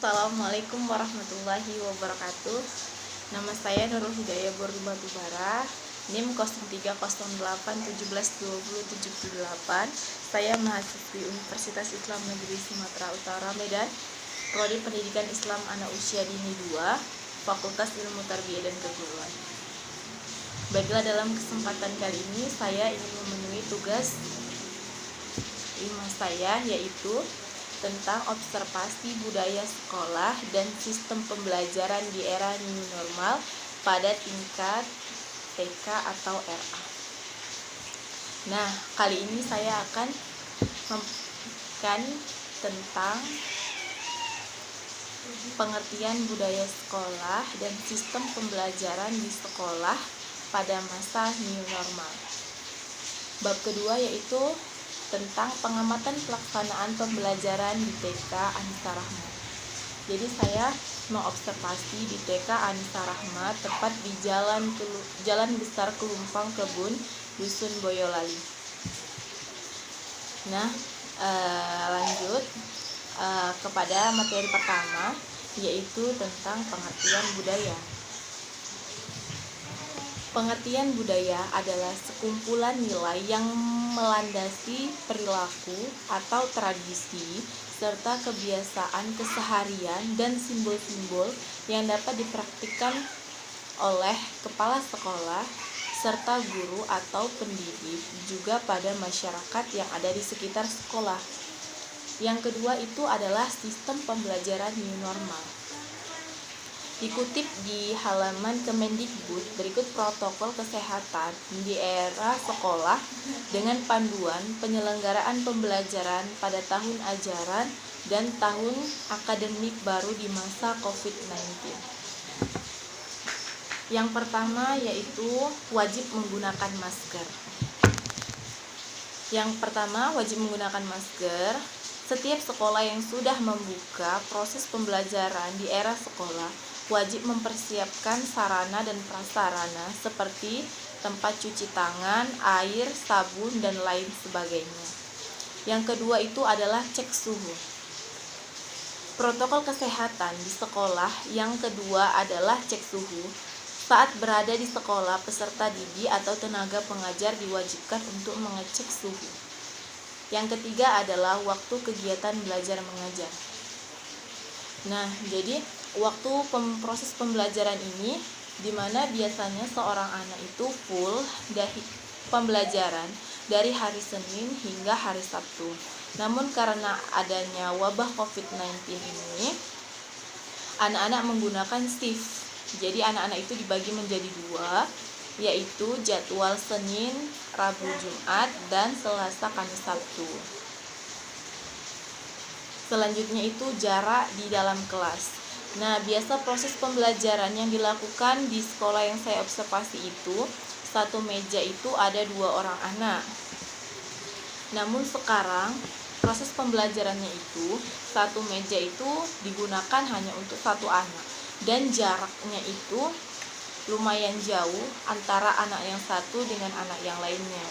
Assalamualaikum warahmatullahi wabarakatuh. Nama saya Nurul Hidayah Bordu Batubara, NIM 0308172078. Saya mahasiswi Universitas Islam Negeri Sumatera Utara Medan, Prodi Pendidikan Islam Anak Usia Dini 2, Fakultas Ilmu Tarbiyah dan Keguruan. Baiklah, dalam kesempatan kali ini saya ingin memenuhi tugas 5 saya, yaitu tentang observasi budaya sekolah dan sistem pembelajaran di era new normal pada tingkat TK atau RA. Nah, kali ini saya akan memberikan tentang pengertian budaya sekolah dan sistem pembelajaran di sekolah pada masa new normal. Bab kedua yaitu tentang pengamatan pelaksanaan pembelajaran di TK Anissa Rahmat. Jadi saya mengobservasi di TK Anissa Rahmat, tepat di Jalan Besar Kelumpang Kebun, Dusun Boyolali. Nah, lanjut kepada materi pertama, yaitu tentang pengertian budaya. Pengertian budaya adalah sekumpulan nilai yang melandasi perilaku atau tradisi serta kebiasaan keseharian dan simbol-simbol yang dapat dipraktikkan oleh kepala sekolah serta guru atau pendidik, juga pada masyarakat yang ada di sekitar sekolah. Yang kedua itu adalah sistem pembelajaran new normal. Dikutip di halaman Kemendikbud, berikut protokol kesehatan di era sekolah dengan panduan penyelenggaraan pembelajaran pada tahun ajaran dan tahun akademik baru di masa COVID-19. Yang pertama yaitu wajib menggunakan masker. Yang pertama, wajib menggunakan masker. Setiap sekolah yang sudah membuka proses pembelajaran di era sekolah wajib mempersiapkan sarana dan prasarana seperti tempat cuci tangan, air, sabun, dan lain sebagainya. Yang kedua itu adalah cek suhu. Protokol kesehatan di sekolah yang kedua adalah cek suhu. Saat berada di sekolah, peserta didik atau tenaga pengajar diwajibkan untuk mengecek suhu. Yang ketiga adalah waktu kegiatan belajar mengajar. Nah, jadi waktu proses pembelajaran ini di mana biasanya seorang anak itu full dari pembelajaran dari hari Senin hingga hari Sabtu. Namun karena adanya wabah COVID-19 ini, anak-anak menggunakan shift. Jadi anak-anak itu dibagi menjadi 2, yaitu jadwal Senin, Rabu, Jumat, dan Selasa, Kamis, Sabtu. Selanjutnya itu jarak di dalam kelas. Nah, biasa proses pembelajaran yang dilakukan di sekolah yang saya observasi itu, satu meja itu ada 2 orang anak. Namun sekarang proses pembelajarannya itu, satu meja itu digunakan hanya untuk 1 anak. Dan jaraknya itu lumayan jauh antara anak yang satu dengan anak yang lainnya.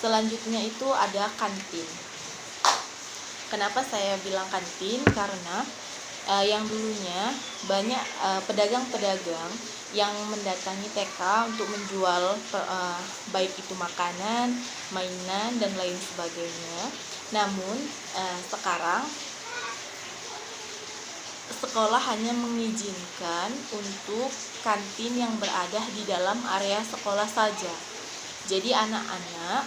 Selanjutnya itu ada kantin. Kenapa saya bilang kantin? Karena yang dulunya banyak pedagang-pedagang yang mendatangi TK untuk menjual baik itu makanan, mainan, dan lain sebagainya. Namun sekarang sekolah hanya mengizinkan untuk kantin yang berada di dalam area sekolah saja. Jadi anak-anak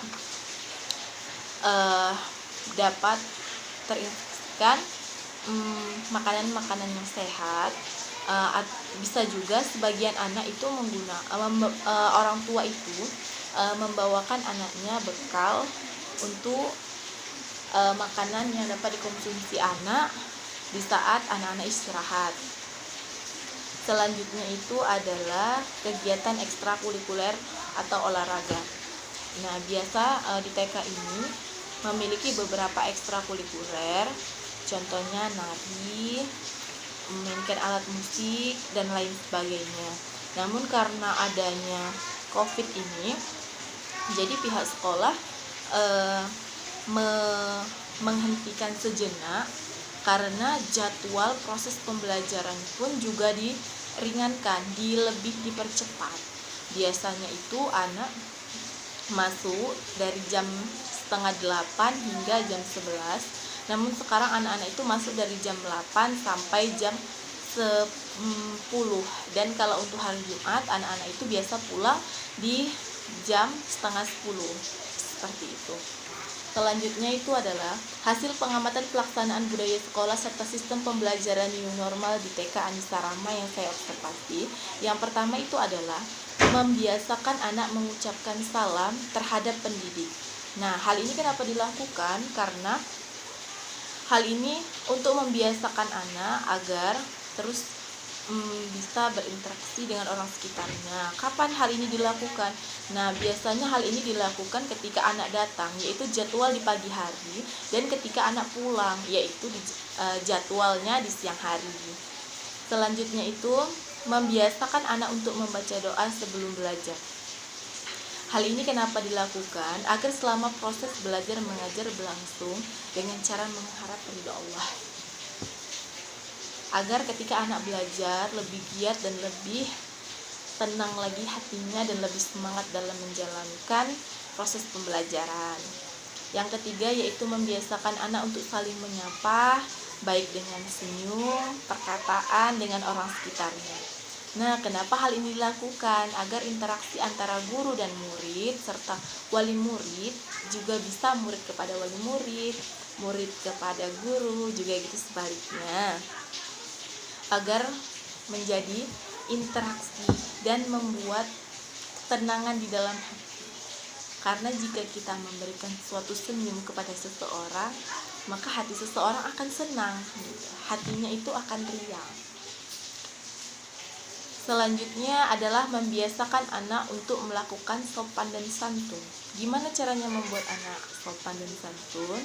dapat terinfeksikan makanan-makanan yang sehat. Bisa juga sebagian anak itu orang tua itu membawakan anaknya bekal untuk makanan yang dapat dikonsumsi anak di saat anak-anak istirahat. Selanjutnya itu adalah kegiatan ekstrakurikuler atau olahraga. Nah, biasa di TK ini memiliki beberapa ekstrakurikuler, contohnya nari, memainkan alat musik, dan lain sebagainya. Namun karena adanya COVID ini, jadi pihak sekolah menghentikan sejenak karena jadwal proses pembelajaran pun juga diringankan, lebih dipercepat. Biasanya itu anak masuk dari jam setengah 8 hingga jam 11. Namun sekarang anak-anak itu masuk dari jam 8 sampai jam 10. Dan kalau untuk hari Jumat, anak-anak itu biasa pulang di jam setengah 10. Seperti itu. Selanjutnya itu adalah hasil pengamatan pelaksanaan budaya sekolah serta sistem pembelajaran new normal di TK Anissa Rahma yang saya observasi. Yang pertama itu adalah membiasakan anak mengucapkan salam terhadap pendidik. Nah, hal ini kenapa dilakukan? Karena hal ini untuk membiasakan anak agar terus bisa berinteraksi dengan orang sekitarnya. Kapan hal ini dilakukan? Nah, biasanya hal ini dilakukan ketika anak datang, yaitu jadwal di pagi hari, dan ketika anak pulang, yaitu jadwalnya di siang hari. Selanjutnya itu membiasakan anak untuk membaca doa sebelum belajar. Hal ini kenapa dilakukan? Agar selama proses belajar mengajar berlangsung dengan cara mengharap ridho Allah. Agar ketika anak belajar lebih giat dan lebih tenang lagi hatinya dan lebih semangat dalam menjalankan proses pembelajaran. Yang ketiga yaitu membiasakan anak untuk saling menyapa, baik dengan senyum, perkataan dengan orang sekitarnya. Nah, kenapa hal ini dilakukan? Agar interaksi antara guru dan murid serta wali murid juga bisa murid kepada wali murid, murid kepada guru, juga gitu sebaliknya. Agar menjadi interaksi dan membuat ketenangan di dalam hati. Karena jika kita memberikan suatu senyum kepada seseorang, maka hati seseorang akan senang, hatinya itu akan riang. Selanjutnya adalah membiasakan anak untuk melakukan sopan dan santun. Gimana caranya membuat anak sopan dan santun?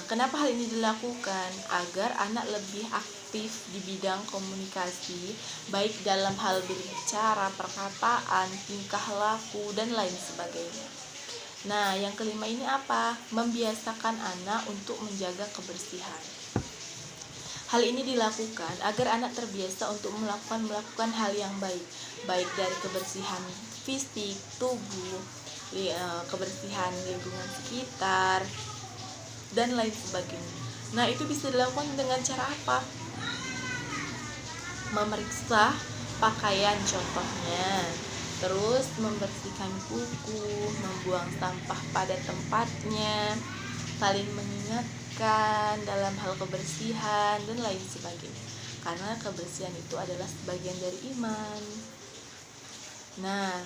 Kenapa hal ini dilakukan? Agar anak lebih aktif di bidang komunikasi, baik dalam hal berbicara, perkataan, tingkah laku, dan lain sebagainya. Nah, yang kelima ini apa? Membiasakan anak untuk menjaga kebersihan. Hal ini dilakukan agar anak terbiasa untuk melakukan hal yang baik dari kebersihan fisik, tubuh, kebersihan lingkungan sekitar, dan lain sebagainya. Nah, itu bisa dilakukan dengan cara apa? Memeriksa pakaian contohnya, terus membersihkan kuku, membuang sampah pada tempatnya, saling mengingatkan dalam hal kebersihan, dan lain sebagainya. Karena kebersihan itu adalah sebagian dari iman. Nah,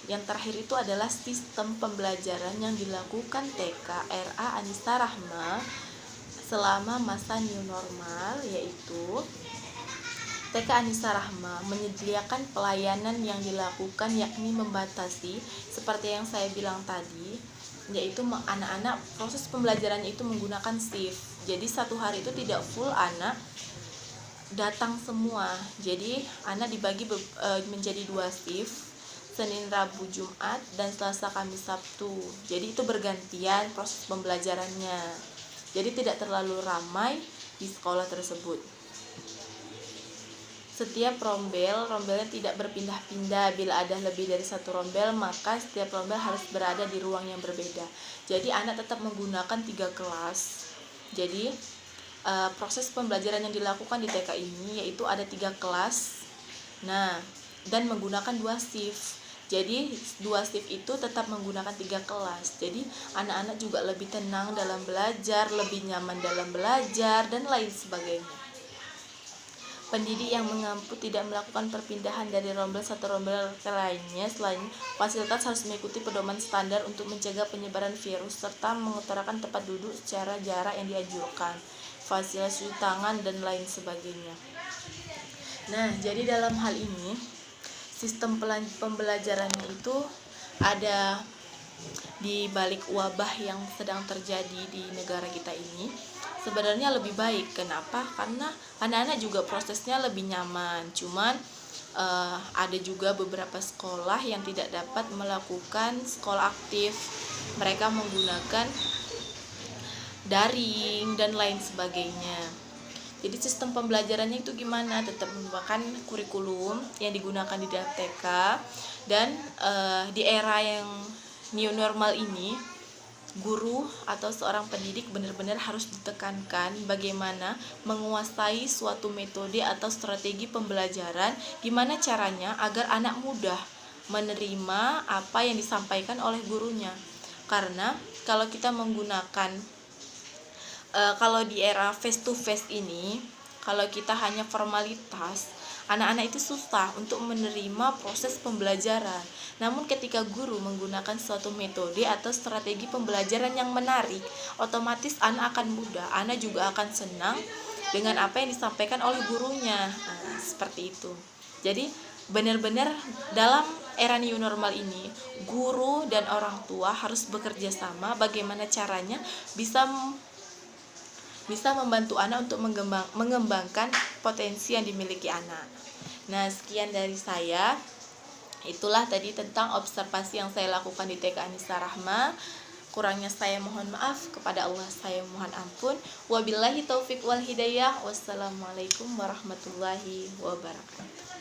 yang terakhir itu adalah sistem pembelajaran yang dilakukan TK RA Anissa Rahma selama masa new normal, yaitu TK Anissa Rahma menyediakan pelayanan yang dilakukan yakni membatasi seperti yang saya bilang tadi, yaitu anak-anak proses pembelajarannya itu menggunakan shift. Jadi satu hari itu tidak full anak datang semua. Jadi anak dibagi menjadi 2 shift, Senin, Rabu, Jumat, dan Selasa, Kamis, Sabtu. Jadi itu bergantian proses pembelajarannya. Jadi tidak terlalu ramai di sekolah tersebut. Setiap rombelnya tidak berpindah-pindah. Bila ada lebih dari satu rombel, maka setiap rombel harus berada di ruang yang berbeda. Jadi anak tetap menggunakan 3 kelas. Jadi proses pembelajaran yang dilakukan di TK ini yaitu ada 3 kelas. Nah, dan menggunakan 2 shift. Jadi 2 shift itu tetap menggunakan 3 kelas. Jadi anak-anak juga lebih tenang dalam belajar, lebih nyaman dalam belajar, dan lain sebagainya. Pendidik yang mengampu tidak melakukan perpindahan dari rombel satu rombel ke lainnya. Selain fasilitas harus mengikuti pedoman standar untuk mencegah penyebaran virus serta mengutarakan tempat duduk secara jarak yang dianjurkan, fasilitas cuci tangan, dan lain sebagainya. Nah, jadi dalam hal ini sistem pembelajarannya itu ada di balik wabah yang sedang terjadi di negara kita ini sebenarnya lebih baik. Kenapa? Karena anak-anak juga prosesnya lebih nyaman. Cuman ada juga beberapa sekolah yang tidak dapat melakukan sekolah aktif. Mereka menggunakan daring dan lain sebagainya. Jadi sistem pembelajarannya itu gimana? Tetap menggunakan kurikulum yang digunakan di dalam TK, dan di era yang new normal ini, guru atau seorang pendidik benar-benar harus ditekankan bagaimana menguasai suatu metode atau strategi pembelajaran, gimana caranya agar anak mudah menerima apa yang disampaikan oleh gurunya. Karena kalau kita menggunakan kalau di era face to face ini, kalau kita hanya formalitas, anak-anak itu susah untuk menerima proses pembelajaran. Namun ketika guru menggunakan suatu metode atau strategi pembelajaran yang menarik, otomatis anak akan mudah, anak juga akan senang dengan apa yang disampaikan oleh gurunya. Nah, seperti itu. Jadi benar-benar dalam era new normal ini, guru dan orang tua harus bekerja sama bagaimana caranya bisa membantu anak untuk mengembangkan potensi yang dimiliki anak. Nah, sekian dari saya. Itulah tadi tentang observasi yang saya lakukan di TK Anissa Rahma. Kurangnya saya mohon maaf, kepada Allah saya mohon ampun. Wabillahi taufik wal hidayah. Wassalamualaikum warahmatullahi wabarakatuh.